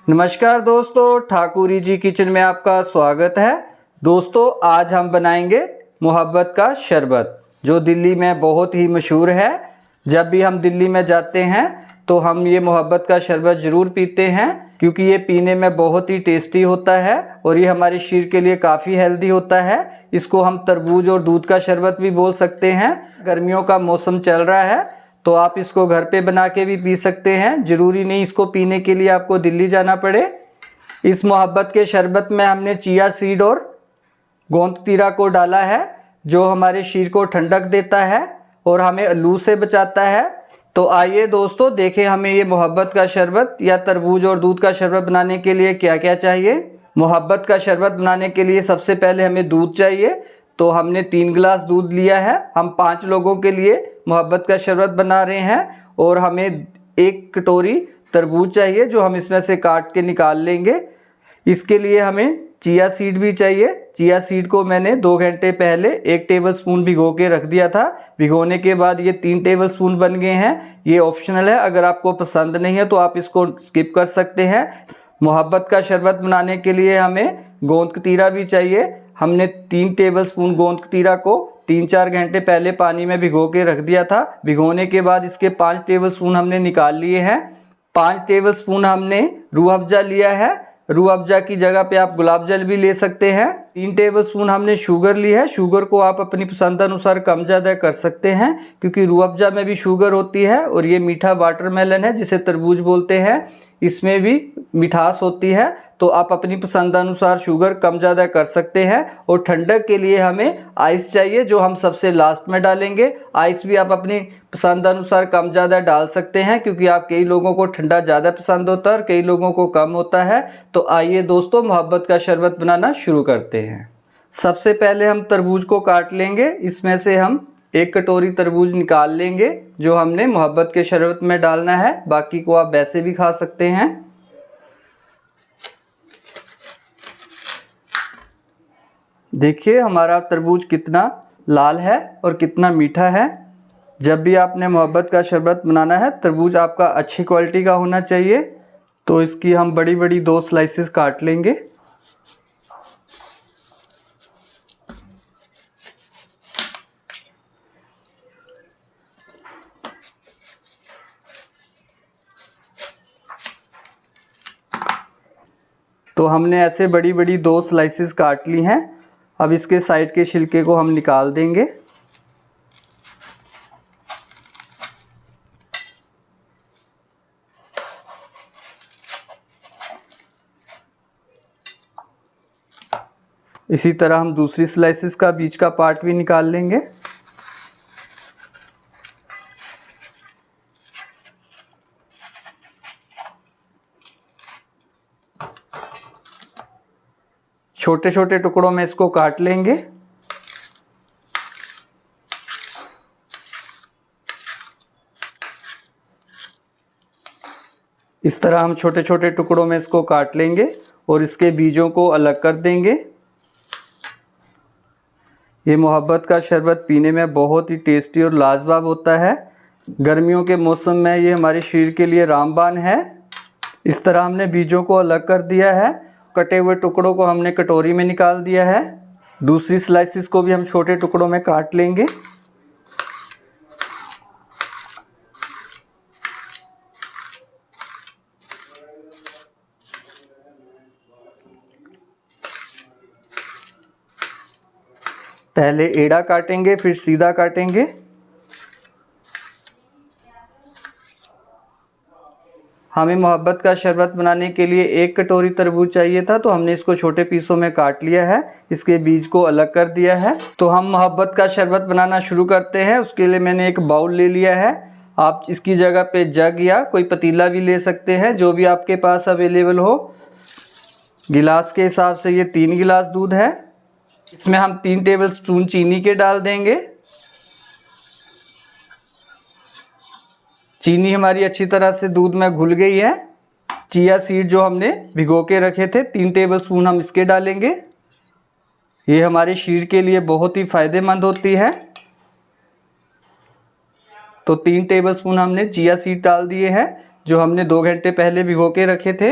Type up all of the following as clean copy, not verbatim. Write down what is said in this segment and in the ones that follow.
नमस्कार दोस्तों, ठाकुरी जी किचन में आपका स्वागत है। दोस्तों आज हम बनाएंगे मोहब्बत का शरबत, जो दिल्ली में बहुत ही मशहूर है। जब भी हम दिल्ली में जाते हैं तो हम ये मोहब्बत का शरबत ज़रूर पीते हैं, क्योंकि ये पीने में बहुत ही टेस्टी होता है और ये हमारे शरीर के लिए काफ़ी हेल्दी होता है। इसको हम तरबूज और दूध का शरबत भी बोल सकते हैं। गर्मियों का मौसम चल रहा है तो आप इसको घर पे बना के भी पी सकते हैं। ज़रूरी नहीं इसको पीने के लिए आपको दिल्ली जाना पड़े। इस मोहब्बत के शरबत में हमने चिया सीड और गोंद कतीरा को डाला है, जो हमारे शरीर को ठंडक देता है और हमें लू से बचाता है। तो आइए दोस्तों देखें हमें ये मोहब्बत का शरबत या तरबूज और दूध का शरबत बनाने के लिए क्या क्या चाहिए। मोहब्बत का शरबत बनाने के लिए सबसे पहले हमें दूध चाहिए। तो हमने 3 गिलास दूध लिया है। हम 5 लोगों के लिए मोहब्बत का शरबत बना रहे हैं। और हमें 1 कटोरी तरबूज चाहिए, जो हम इसमें से काट के निकाल लेंगे। इसके लिए हमें चिया सीड भी चाहिए। चिया सीड को मैंने 2 घंटे पहले 1 टेबलस्पून भिगो के रख दिया था। भिगोने के बाद ये 3 टेबलस्पून बन गए हैं। ये ऑप्शनल है, अगर आपको पसंद नहीं है तो आप इसको स्किप कर सकते हैं। मोहब्बत का शरबत बनाने के लिए हमें गोंद कतीरा भी चाहिए। हमने 3 टेबलस्पून गोंद कतीरा को 3-4 घंटे पहले पानी में भिगो के रख दिया था। भिगोने के बाद इसके 5 टेबलस्पून हमने निकाल लिए हैं। 5 टेबलस्पून हमने रूह अफ़ज़ा लिया है। रूह अफ़ज़ा की जगह पे आप गुलाब जल भी ले सकते हैं। 3 टेबलस्पून हमने शुगर ली है। शुगर को आप अपनी पसंद अनुसार कम ज़्यादा कर सकते हैं, क्योंकि रूह अफ़ज़ा में भी शुगर होती है और ये मीठा वाटरमेलन है जिसे तरबूज बोलते हैं, इसमें भी मिठास होती है। तो आप अपनी पसंद अनुसार शुगर कम ज़्यादा कर सकते हैं। और ठंडक के लिए हमें आइस चाहिए, जो हम सबसे लास्ट में डालेंगे। आइस भी आप अपनी पसंद अनुसार कम ज़्यादा डाल सकते हैं, क्योंकि आप कई लोगों को ठंडा ज़्यादा पसंद होता है और कई लोगों को कम होता है। तो आइए दोस्तों मोहब्बत का शरबत बनाना शुरू करते हैं। सबसे पहले हम तरबूज को काट लेंगे। इसमें से हम 1 कटोरी तरबूज निकाल लेंगे, जो हमने मोहब्बत के शरबत में डालना है। बाकी को आप वैसे भी खा सकते हैं। देखिए हमारा तरबूज कितना लाल है और कितना मीठा है। जब भी आपने मोहब्बत का शरबत बनाना है, तरबूज आपका अच्छी क्वालिटी का होना चाहिए। तो इसकी हम बड़ी बड़ी 2 स्लाइसेस काट लेंगे। तो हमने ऐसे बड़ी बड़ी 2 स्लाइसेस काट ली हैं। अब इसके साइड के छिलके को हम निकाल देंगे। इसी तरह हम दूसरी स्लाइसेस का बीच का पार्ट भी निकाल लेंगे। छोटे छोटे टुकड़ों में इसको काट लेंगे। इस तरह हम छोटे छोटे टुकड़ों में इसको काट लेंगे और इसके बीजों को अलग कर देंगे। ये मोहब्बत का शरबत पीने में बहुत ही टेस्टी और लाजवाब होता है। गर्मियों के मौसम में ये हमारे शरीर के लिए रामबाण है। इस तरह हमने बीजों को अलग कर दिया है। कटे हुए टुकड़ों को हमने कटोरी में निकाल दिया है। दूसरी स्लाइसिस को भी हम छोटे टुकड़ों में काट लेंगे। पहले एड़ा काटेंगे, फिर सीधा काटेंगे। हमें मोहब्बत का शरबत बनाने के लिए 1 कटोरी तरबूज चाहिए था, तो हमने इसको छोटे पीसों में काट लिया है। इसके बीज को अलग कर दिया है। तो हम मोहब्बत का शरबत बनाना शुरू करते हैं। उसके लिए मैंने एक बाउल ले लिया है। आप इसकी जगह पे जग या कोई पतीला भी ले सकते हैं, जो भी आपके पास अवेलेबल हो। गिलास के हिसाब से ये 3 गिलास दूध है। इसमें हम 3 टेबलस्पून चीनी के डाल देंगे। चीनी हमारी अच्छी तरह से दूध में घुल गई है। चिया सीड जो हमने भिगो के रखे थे 3 टेबलस्पून हम इसके डालेंगे। ये हमारे शरीर के लिए बहुत ही फ़ायदेमंद होती है। तो 3 टेबलस्पून हमने चिया सीड डाल दिए हैं, जो हमने 2 घंटे पहले भिगो के रखे थे।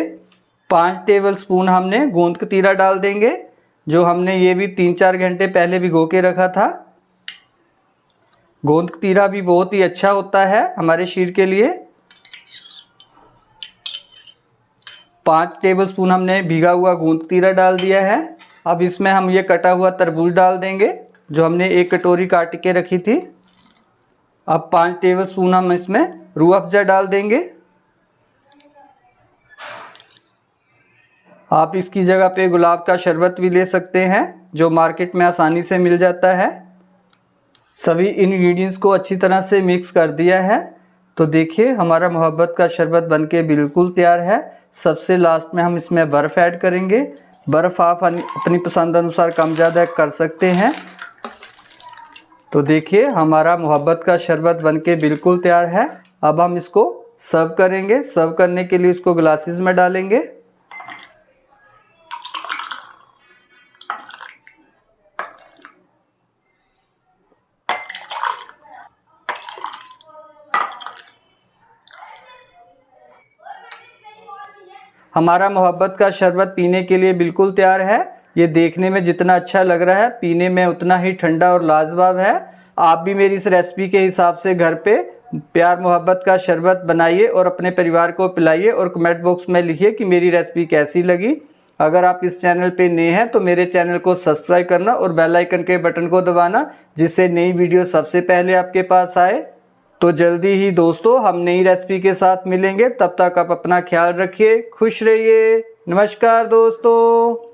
5 टेबलस्पून हमने गोंद कतीरा डाल देंगे, जो हमने ये भी 3-4 घंटे पहले भिगो के रखा था। गोंद कतीरा भी बहुत ही अच्छा होता है हमारे शरीर के लिए। 5 टेबलस्पून हमने भीगा हुआ गोंद कतीरा डाल दिया है। अब इसमें हम ये कटा हुआ तरबूज डाल देंगे, जो हमने 1 कटोरी काट के रखी थी। अब 5 टेबलस्पून हम इसमें रूह अफ़ज़ा डाल देंगे। आप इसकी जगह पे गुलाब का शरबत भी ले सकते हैं, जो मार्केट में आसानी से मिल जाता है। सभी इंग्रेडिएंट्स को अच्छी तरह से मिक्स कर दिया है। तो देखिए हमारा मोहब्बत का शरबत बनके बिल्कुल तैयार है। सबसे लास्ट में हम इसमें बर्फ़ ऐड करेंगे। बर्फ़ आप अपनी पसंद अनुसार कम ज़्यादा कर सकते हैं। तो देखिए हमारा मोहब्बत का शरबत बनके बिल्कुल तैयार है। अब हम इसको सर्व करेंगे। सर्व करने के लिए इसको ग्लासेस में डालेंगे। हमारा मोहब्बत का शरबत पीने के लिए बिल्कुल तैयार है। ये देखने में जितना अच्छा लग रहा है, पीने में उतना ही ठंडा और लाजवाब है। आप भी मेरी इस रेसिपी के हिसाब से घर पे प्यार मोहब्बत का शरबत बनाइए और अपने परिवार को पिलाइए और कमेंट बॉक्स में लिखिए कि मेरी रेसिपी कैसी लगी। अगर आप इस चैनल पे नए हैं तो मेरे चैनल को सब्सक्राइब करना और बेल आइकन के बटन को दबाना, जिससे नई वीडियो सबसे पहले आपके पास आए। तो जल्दी ही दोस्तों हम नई रेसिपी के साथ मिलेंगे। तब तक आप अपना ख्याल रखिए, खुश रहिए। नमस्कार दोस्तों।